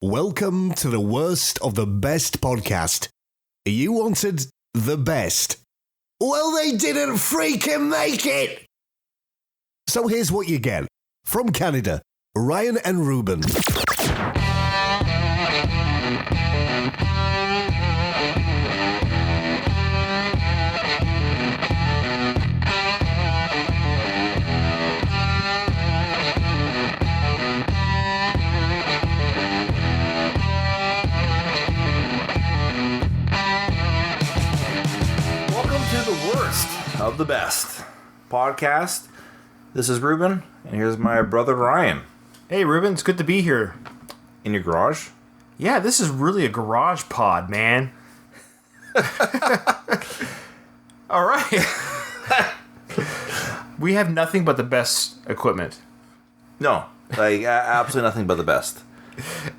Welcome to the worst of the best podcast. You wanted the best. Well, they didn't freaking make it! So here's what you get. From Canada, Ryan and Ruban. Of the best podcast. This is Ruben, and here's my brother Ryan. Hey Ruben, it's good to be here. In your garage? Yeah, this is really a garage pod, man. All right. We have nothing but the best equipment. No, like absolutely nothing but the best.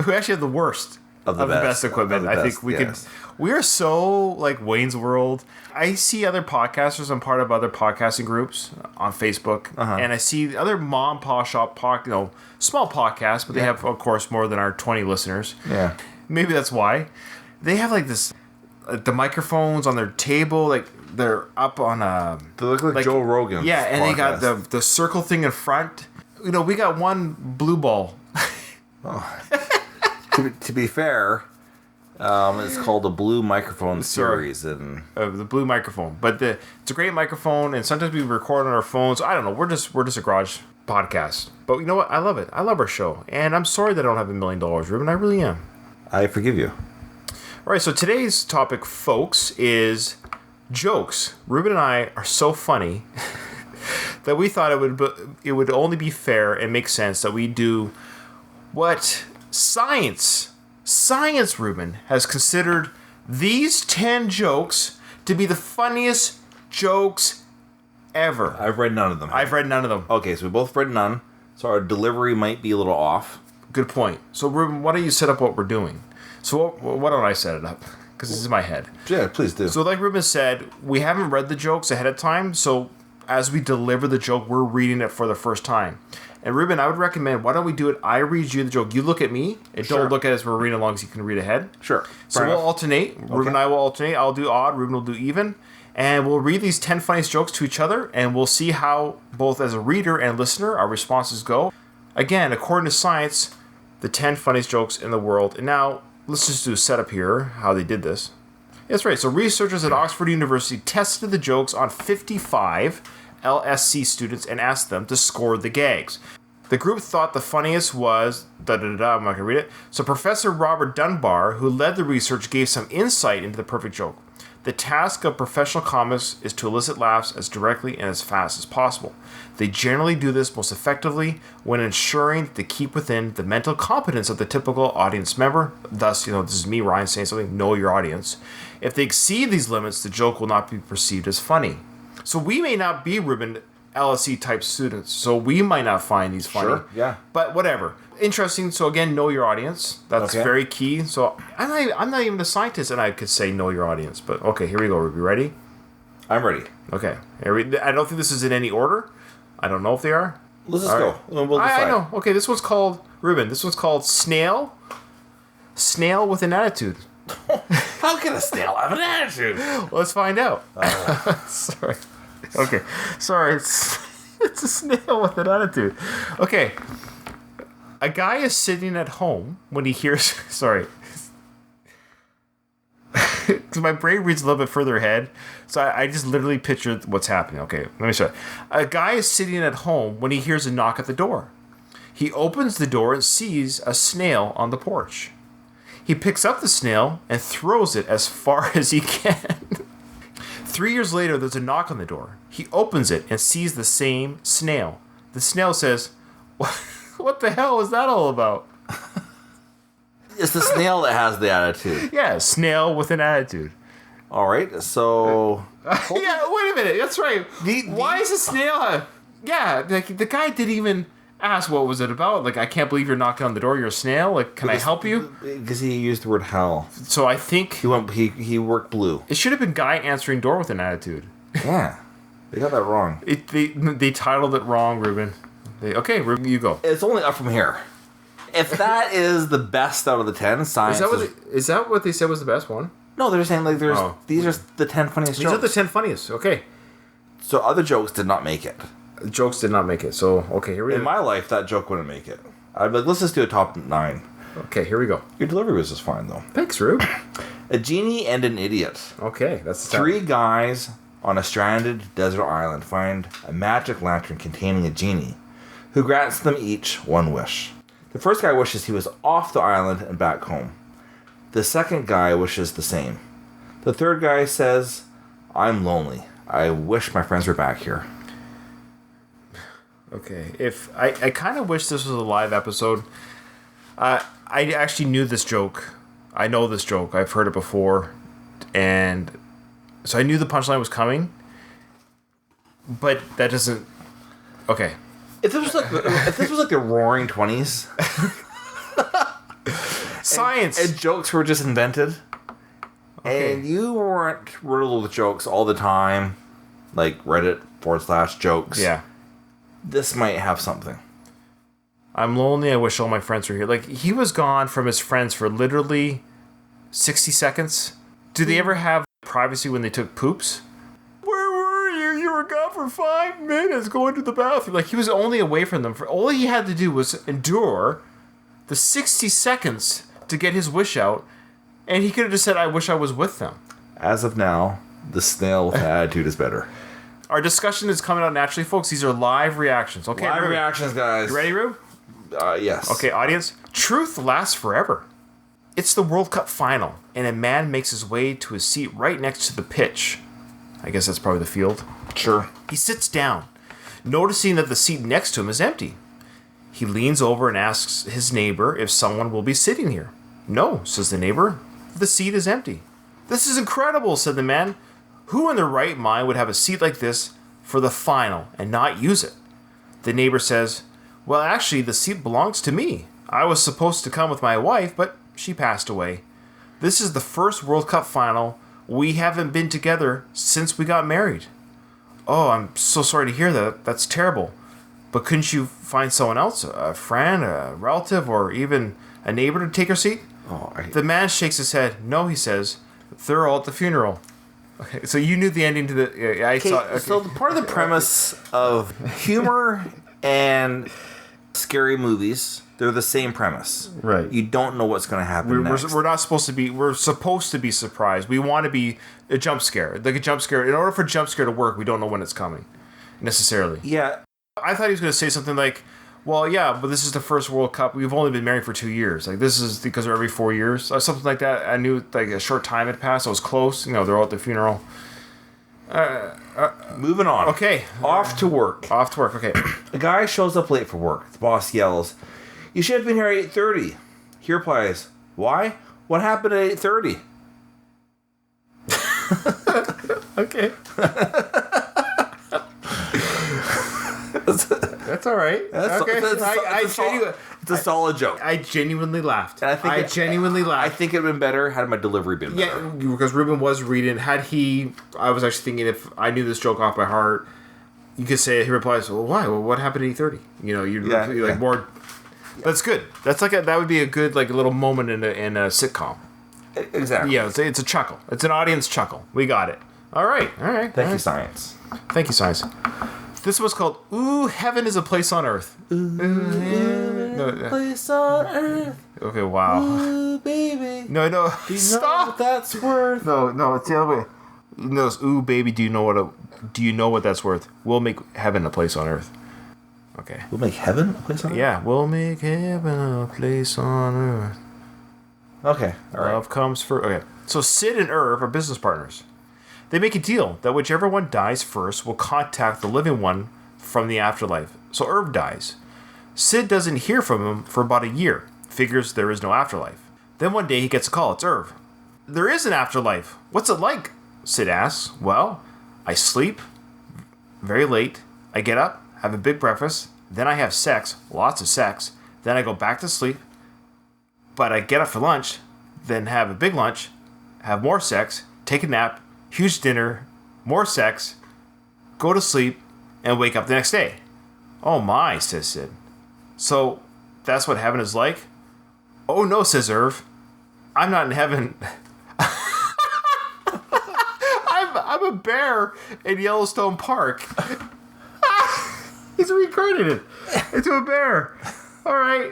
We actually have the worst of the best equipment. I think we could. We are so like Wayne's World. I see other podcasters. I'm part of other podcasting groups on Facebook, and I see other mom pa shop small podcasts, but they have, of course, more than our 20 listeners. Yeah, maybe that's why they have like this. The microphones on their table, like they're up on a. They look like Joe Rogan. Yeah, and podcast. They got the circle thing in front. You know, we got one blue ball. Oh. To be fair. It's called the Blue Microphone Series, and the Blue Microphone. But it's a great microphone, and sometimes we record on our phones. I don't know. We're just a garage podcast. But you know what? I love it. I love our show, and I'm sorry that I don't have $1 million, Ruben. I really am. I forgive you. All right. So today's topic, folks, is jokes. Ruben and I are so funny that we thought it would only be fair and make sense that we do what Science, Ruben, has considered these 10 jokes to be the funniest jokes ever. I've read none of them. I've read none of them. Okay, so we both read none, so our delivery might be a little off. Good point. So, Ruben, why don't you set up what we're doing? So, why don't I set it up? Because this is my head. Yeah, please do. So, like Ruben said, we haven't read the jokes ahead of time, so as we deliver the joke, we're reading it for the first time. And Ruben, I would recommend, why don't we do it? I read you the joke. You look at me. And don't look at us. We're reading along so you can read ahead. Sure. So we'll alternate. Okay. Ruben and I will alternate. I'll do odd. Ruben will do even. And we'll read these 10 funniest jokes to each other. And we'll see how, both as a reader and listener, our responses go. Again, according to science, the 10 funniest jokes in the world. And now, let's just do a setup here, how they did this. That's right. So researchers at Oxford University tested the jokes on 55 LSC students and asked them to score the gags. The group thought the funniest was I'm not going to read it. So Professor Robert Dunbar, who led the research, gave some insight into the perfect joke. The task of professional comics is to elicit laughs as directly and as fast as possible. They generally do this most effectively when ensuring that they keep within the mental competence of the typical audience member. Thus, this is me, Ryan, saying something, know your audience. If they exceed these limits, the joke will not be perceived as funny. So we may not be, Ruben, LSE type students, so we might not find these funny. Sure, yeah. But whatever. Interesting. So again, know your audience. That's very key. So I'm not even a scientist, and I could say know your audience. But okay, here we go. Are we ready? I'm ready. Okay. I don't think this is in any order. I don't know if they are. Let's just go. Right. We'll decide. I know. Okay, this one's called, Ruben, this one's called Snail with an Attitude. How can a snail have an attitude? Let's find out. Sorry. Okay. Sorry, it's a snail with an attitude. Okay. A guy is sitting at home when he hears... Sorry. Because my brain reads a little bit further ahead, so I just literally pictured what's happening. Okay, let me show you. A guy is sitting at home when he hears a knock at the door. He opens the door and sees a snail on the porch. He picks up the snail and throws it as far as he can. 3 years later, there's a knock on the door. He opens it and sees the same snail. The snail says, "What the hell is that all about?" It's the snail that has the attitude. Yeah, snail with an attitude. All right, so... Yeah, wait a minute. That's right. Why is a snail... Yeah, like, the guy didn't even ask what was it about. Like, I can't believe you're knocking on the door. You're a snail. Like, can I help you? Because he used the word hell. So I think... He worked blue. It should have been guy answering door with an attitude. Yeah. They got that wrong. They titled it wrong, Ruben. Okay, Ruben, you go. It's only up from here. If that is the best out of the 10, science Is that what they said was the best one? No, they're saying like these are the 10 funniest jokes. These are the 10 funniest. Okay. So other jokes did not make it. Jokes did not make it. So, okay, here we go. In my life, that joke wouldn't make it. I'd be like, let's just do a top 9. Okay, here we go. Your delivery was just fine, though. Thanks, Rube. A genie and an idiot. Okay, that's the 3 guys on a stranded desert island find a magic lantern containing a genie, who grants them each one wish. The first guy wishes he was off the island and back home. The second guy wishes the same. The third guy says, I'm lonely. I wish my friends were back here. Okay, if I kind of wish this was a live episode. I actually knew this joke. I know this joke. I've heard it before, and so I knew the punchline was coming. But that doesn't. Okay. If this was like the Roaring 20s, science and jokes were just invented, okay. and you weren't riddled with jokes all the time, like Reddit/jokes. Yeah. This might have something. I'm lonely. I wish all my friends were here. Like, he was gone from his friends for literally 60 seconds. Do they ever have privacy when they took poops? Where were you? You were gone for 5 minutes going to the bathroom. Like, he was only away from them. All he had to do was endure the 60 seconds to get his wish out. And he could have just said, I wish I was with them. As of now, the snail with attitude is better. Our discussion is coming out naturally, folks. These are live reactions. Okay, Live Rube. reactions, guys. You ready, Rube? Yes. Okay, audience. Truth lasts forever. It's the World Cup final, and a man makes his way to his seat right next to the pitch. I guess that's probably the field. Sure. He sits down, noticing that the seat next to him is empty. He leans over and asks his neighbor if someone will be sitting here. No, says the neighbor. The seat is empty. This is incredible, said the man. Who in their right mind would have a seat like this for the final and not use it? The neighbor says, well, actually, the seat belongs to me. I was supposed to come with my wife, but she passed away. This is the first World Cup final. We haven't been together since we got married. Oh, I'm so sorry to hear that. That's terrible. But couldn't you find someone else, a friend, a relative, or even a neighbor to take her seat? The man shakes his head. No, he says, they're all at the funeral. Okay, so you knew the ending to the... So part of the premise of humor and scary movies, they're the same premise. Right. You don't know what's going to happen next. We're not supposed to be... We're supposed to be surprised. We want to be a jump scare. Like a jump scare. In order for a jump scare to work, we don't know when it's coming. Necessarily. Yeah. I thought he was going to say something like, well, yeah, but this is the first World Cup. We've only been married for 2 years. Like, this is because they're every 4 years. Or something like that. I knew, like, a short time had passed. I was close. You know, they're all at the funeral. Moving on. Okay. Off to work. Okay. A guy shows up late for work. The boss yells, you should have been here at 8:30. He replies, why? What happened at 8:30? Okay. That's all right. It's a solid joke. I genuinely laughed. And I genuinely laughed. I think it would have been better had my delivery been better. Yeah, because Ruben was reading. I was actually thinking if I knew this joke off by heart, you could say, he replies, well, why? Well, what happened at 8:30? You know, you're more... That's good. That's that would be a good, like, a little moment in a sitcom. Exactly. Yeah, it's a chuckle. It's an audience chuckle. We got it. All right. Thank you, science. Thank you, science. This was called Ooh, Heaven is a Place on Earth. Ooh, heaven is a place on earth. Okay, wow. Ooh, baby. No. Do you Stop. know what that's worth? No, it's the other way. No, it's, ooh, baby, do you know what that's worth? We'll make heaven a place on earth. Okay. We'll make heaven a place on earth? Yeah, we'll make heaven a place on earth. Okay, all right. Love comes first. Okay. So Sid and Irv are business partners. They make a deal that whichever one dies first will contact the living one from the afterlife. So Irv dies. Sid doesn't hear from him for about a year. Figures there is no afterlife. Then one day he gets a call. It's Irv. There is an afterlife. What's it like? Sid asks. Well, I sleep very late. I get up, have a big breakfast. Then I have sex, lots of sex. Then I go back to sleep. But I get up for lunch, then have a big lunch, have more sex, take a nap, huge dinner, more sex, go to sleep, and wake up the next day. Oh my, says Sid. So, that's what heaven is like? Oh no, says Irv. I'm not in heaven. I'm a bear in Yellowstone Park. He's reincarnated into a bear. All right.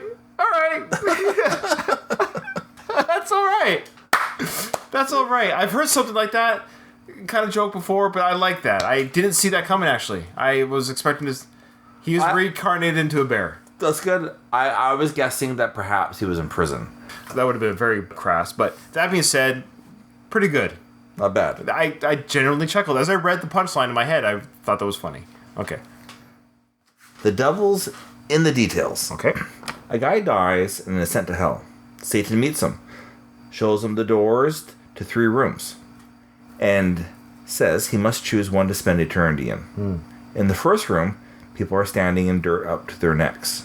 That's all right. That's all right. I've heard something like that kind of joke before, but I like that. I didn't see that coming, actually. I was expecting this. He was reincarnated into a bear. That's good. I was guessing that perhaps he was in prison. That would have been very crass. But that being said, pretty good. Not bad. I genuinely chuckled. As I read the punchline in my head, I thought that was funny. Okay. The devil's in the details. Okay. A guy dies and is sent to hell. Satan meets him, shows him the doors to 3 rooms, and says he must choose one to spend eternity in. In the first room, people are standing in dirt up to their necks.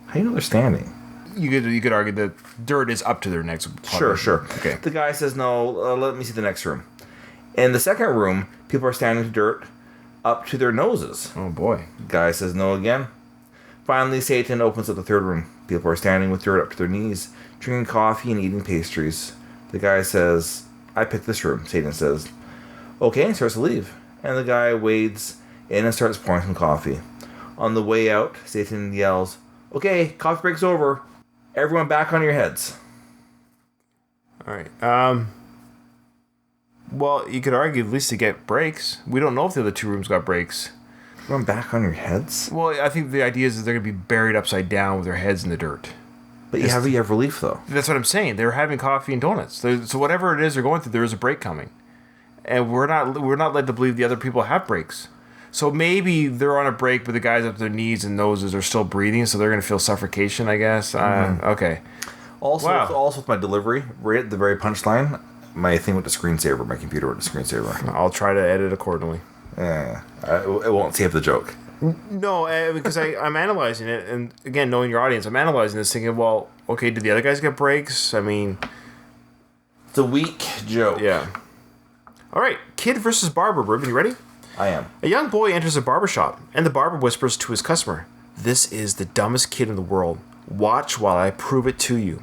How do you know they're standing? You could argue that dirt is up to their necks. Sure. Okay. The guy says, no, let me see the next room. In the second room, people are standing in dirt up to their noses. Oh, boy. Guy says no again. Finally, Satan opens up the third room. People are standing with dirt up to their knees, drinking coffee and eating pastries. The guy says, I picked this room. Satan says, okay, and starts to leave. And the guy wades in and starts pouring some coffee. On the way out, Satan yells, okay, coffee break's over. Everyone back on your heads. All right. Well, you could argue at least to get breaks. We don't know if the other 2 rooms got breaks. Everyone back on your heads? Well, I think the idea is that they're going to be buried upside down with their heads in the dirt. But you have relief, though. That's what I'm saying. They're having coffee and donuts. So whatever it is they're going through, there is a break coming. And we're not led to believe the other people have breaks. So maybe they're on a break, but the guys up to their knees and noses are still breathing, so they're going to feel suffocation, I guess. Okay. Also with my delivery, right at the very punchline, my thing with the screensaver, my computer with the screensaver. I'll try to edit accordingly. It won't save the joke. No, because I'm analyzing it, and again, knowing your audience, I'm analyzing this thinking, well, okay, did the other guys get breaks? I mean... It's a weak joke. Yeah. All right, Kid versus Barber. Ruben, you ready? I am. A young boy enters a barbershop, and the barber whispers to his customer, "This is the dumbest kid in the world. Watch while I prove it to you."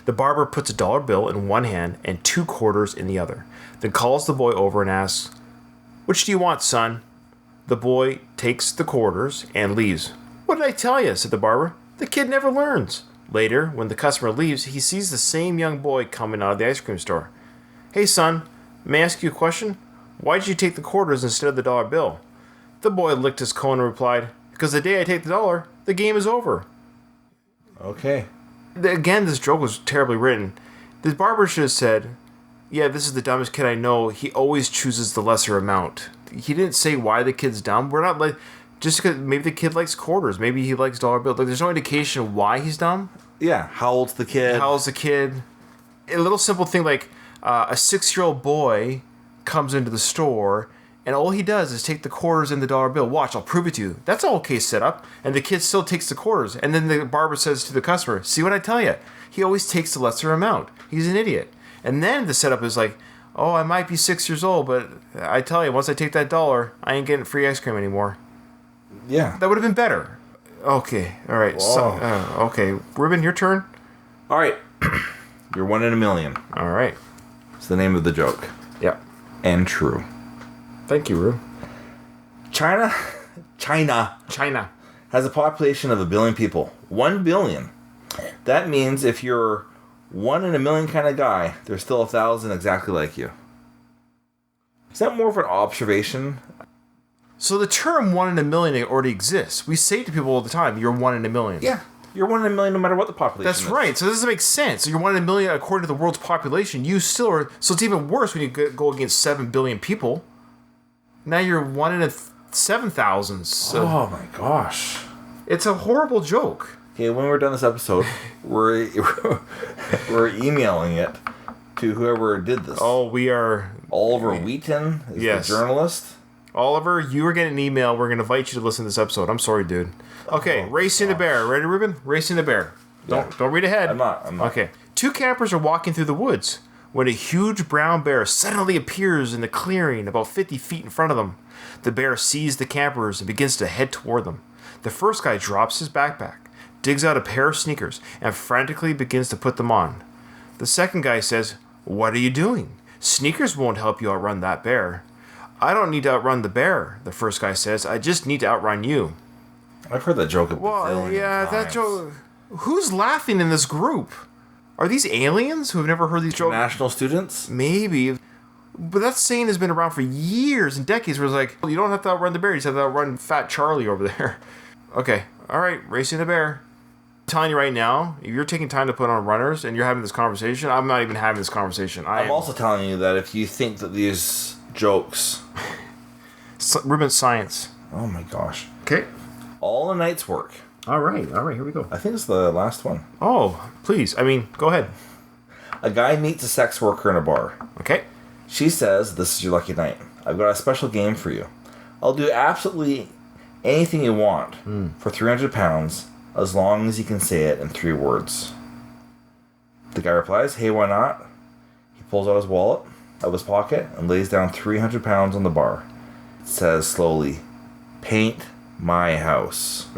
The barber puts a dollar bill in one hand and 2 quarters in the other, then calls the boy over and asks, "Which do you want, son?" The boy takes the quarters and leaves. "What did I tell you?" said the barber. "The kid never learns." Later, when the customer leaves, he sees the same young boy coming out of the ice cream store. "Hey, son, may I ask you a question? Why did you take the quarters instead of the dollar bill?" The boy licked his cone and replied, "Because the day I take the dollar, the game is over." Okay. Again, this joke was terribly written. The barber should have said, "Yeah, this is the dumbest kid I know. He always chooses the lesser amount." He didn't say why the kid's dumb. We're not like, just because maybe the kid likes quarters. Maybe he likes dollar bills. Like, there's no indication of why he's dumb. Yeah. How old's the kid? How old's the kid? A little simple thing like a 6-year-old boy comes into the store and all he does is take the quarters in the dollar bill. "Watch, I'll prove it to you." That's all okay setup. And the kid still takes the quarters. And then the barber says to the customer, "See what I tell you? He always takes the lesser amount. He's an idiot." And then the setup is like, "Oh, I might be 6 years old, but I tell you, once I take that dollar, I ain't getting free ice cream anymore." Yeah. That would have been better. Okay, all right. Okay, Ruben, your turn. All right. You're 1 in a million. All right. It's the name of the joke. Yep. And true. Thank you, Ru. China has a population of 1 billion people. 1 billion. That means if you're 1 in a million kind of guy, there's still 1,000 exactly like you. Is that more of an observation? So the term 1 in a million already exists. We say to people all the time, "You're 1 in a million." Yeah. You're 1 in a million no matter what the population That's is. right. So this doesn't make sense. So you're 1 in a million according to the world's population. You still are. So it's even worse when you go against 7 billion people. Now you're 1 in 7,000. So Oh my gosh. it's a horrible joke. Okay, when we're done this episode, we're emailing it to whoever did this. Oh, we are. Oliver Wheaton is Yes. the journalist. Oliver, you are getting an email. We're going to invite you to listen to this episode. I'm sorry, dude. Okay, Racing the Bear. Ready, Ruben? Racing the Bear. Don't read ahead. I'm not. Okay. 2 campers are walking through the woods when a huge brown bear suddenly appears in the clearing about 50 feet in front of them. The bear sees the campers and begins to head toward them. The first guy drops his backpack, digs out a pair of sneakers, and frantically begins to put them on. The second guy says, "What are you doing? Sneakers won't help you outrun that bear." "I don't need to outrun the bear," the first guy says. "I just need to outrun you." I've heard that joke a Well, bazillion yeah, times. that joke. Who's laughing in this group? Are these aliens who have never heard these jokes? International students? Maybe. But that saying has been around for years and decades where it's like, you don't have to outrun the bear, you just have to outrun Fat Charlie over there. Okay, alright, racing the bear. I'm telling you right now, if you're taking time to put on runners and you're having this conversation, I'm not even having this conversation. I'm also telling you that if you think that these jokes... Ruben, science. Oh my gosh. Okay. All a night's work. Alright, here we go. I think it's the last one. Oh, please. Go ahead. A guy meets a sex worker in a bar. Okay. She says, "This is your lucky night. I've got a special game for you. I'll do absolutely anything you want for 300 pounds as long as you can say it in 3 words." The guy replies, "Hey, why not?" He pulls out his wallet out of his pocket and lays down 300 pounds on the bar. It says slowly, "Paint my house."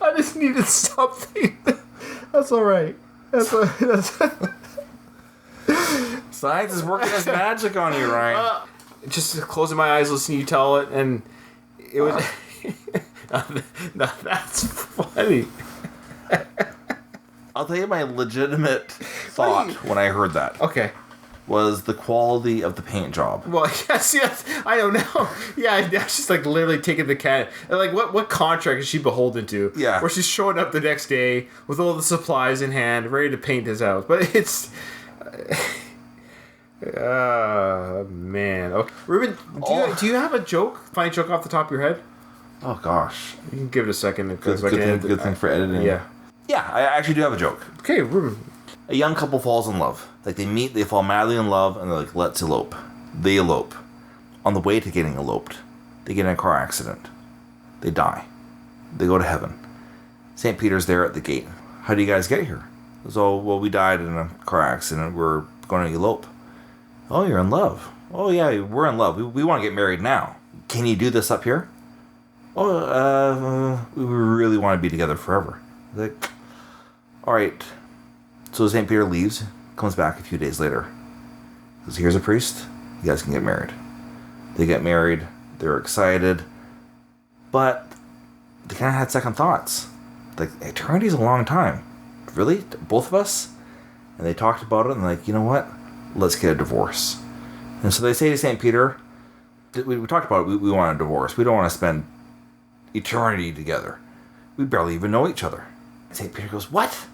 I just needed something. That's alright. That's Science is working its magic on you, Ryan. just closing my eyes, listening to you tell it, and it was. No, that's funny. I'll tell you my legitimate thought when I heard that Okay. was the quality of the paint job. Well, yes, I don't know. Yeah, that's just like literally taking the cat. Like, what contract is she beholden to? Yeah. Where she's showing up the next day with all the supplies in hand, ready to paint his house. But it's. Man. Okay. Ruben, do you have a joke? Funny joke off the top of your head? Oh gosh. You can give it a second. Good thing for editing. Yeah. Yeah, I actually do have a joke. Okay, Ruben. A young couple falls in love. Like they meet, they fall madly in love, and they're like, "Let's elope." They elope. On the way to getting eloped, they get in a car accident. They die. They go to heaven. St. Peter's there at the gate. "How do you guys get here?" "So, well, we died in a car accident. We're going to elope." "Oh, you're in love." "Oh, yeah, we're in love. We want to get married now. Can you do this up here?" "Oh, we really want to be together forever." Like, all right. So St. Peter leaves, comes back a few days later. Says, "Here's a priest. You guys can get married." They get married. They're excited. But they kind of had second thoughts. Like, eternity's a long time. Really? Both of us? And they talked about it and like, you know what? Let's get a divorce. And so they say to St. Peter, we talked about it, we want a divorce. We don't want to spend eternity together. We barely even know each other. And St. Peter goes, "What?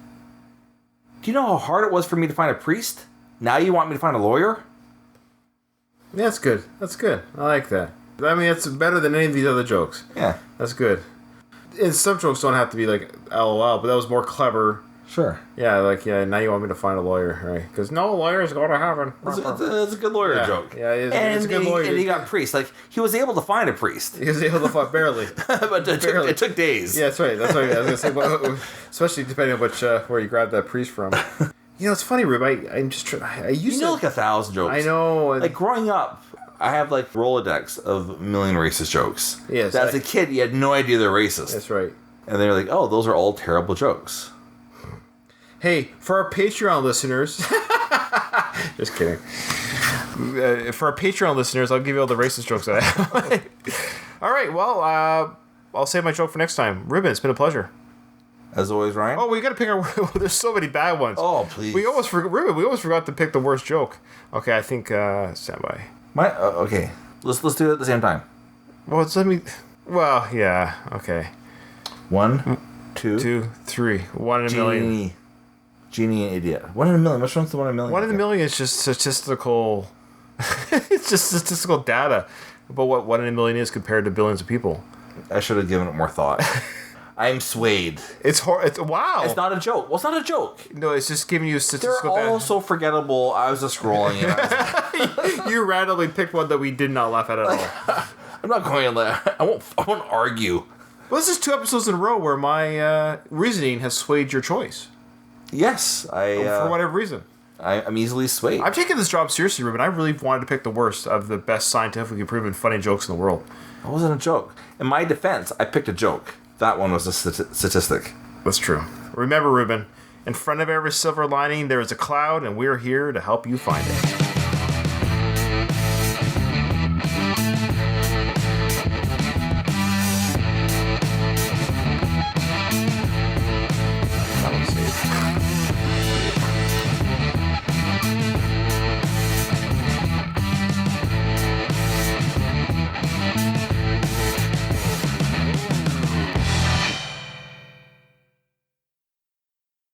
Do you know how hard it was for me to find a priest? Now you want me to find a lawyer?" Yeah, that's good. That's good. I like that. I mean, it's better than any of these other jokes. Yeah. That's good. And some jokes don't have to be like LOL, but that was more clever. Sure. Yeah, like, now you want me to find a lawyer, right? Because no lawyers go to heaven. That's a good lawyer joke. Yeah, it's a good lawyer. And he got priest. Like, he was able to find a priest. He was able to find, barely. But it took days. Yeah, that's right. That's right. I was going to say, especially depending on which where you grabbed that priest from. It's funny, Rube. I'm just trying. I used to like 1,000 jokes. I know. Like, growing up, I have like Rolodex of a million racist jokes. Yes. As a kid, you had no idea they're racist. That's right. And they're like, "Oh, those are all terrible jokes." Hey, for our Patreon listeners, just kidding. For our Patreon listeners, I'll give you all the racist jokes that I have. All right, well, I'll save my joke for next time. Ruben, it's been a pleasure. As always, Ryan. Oh, we got to pick our. There's so many bad ones. Oh, please. We almost forgot to pick the worst joke. Okay, I think stand by. Okay, let's do it at the same time. Well, let me. Well, yeah. Okay. 1, 2, 2, 3. 1 in a million. Genie and idiot. 1 in a million. Which one's the 1 in a million? 1 in a million is just statistical. It's just statistical data about what 1 in a million is compared to billions of people. I should have given it more thought. I'm swayed. It's wow. It's not a joke. Well, it's not a joke. No, it's just giving you statistical They're data. all so forgettable. I was just scrolling. You randomly picked one that we did not laugh at all. I'm not going to laugh. I won't argue. Well, this is 2 episodes in a row where my reasoning has swayed your choice. Yes, for whatever reason. I'm easily swayed. I'm taking this job seriously, Ruben. I really wanted to pick the worst of the best scientifically proven funny jokes in the world. It wasn't a joke. In my defense, I picked a joke. That one was a statistic. That's true. Remember, Ruben, in front of every silver lining, there is a cloud, and we're here to help you find it.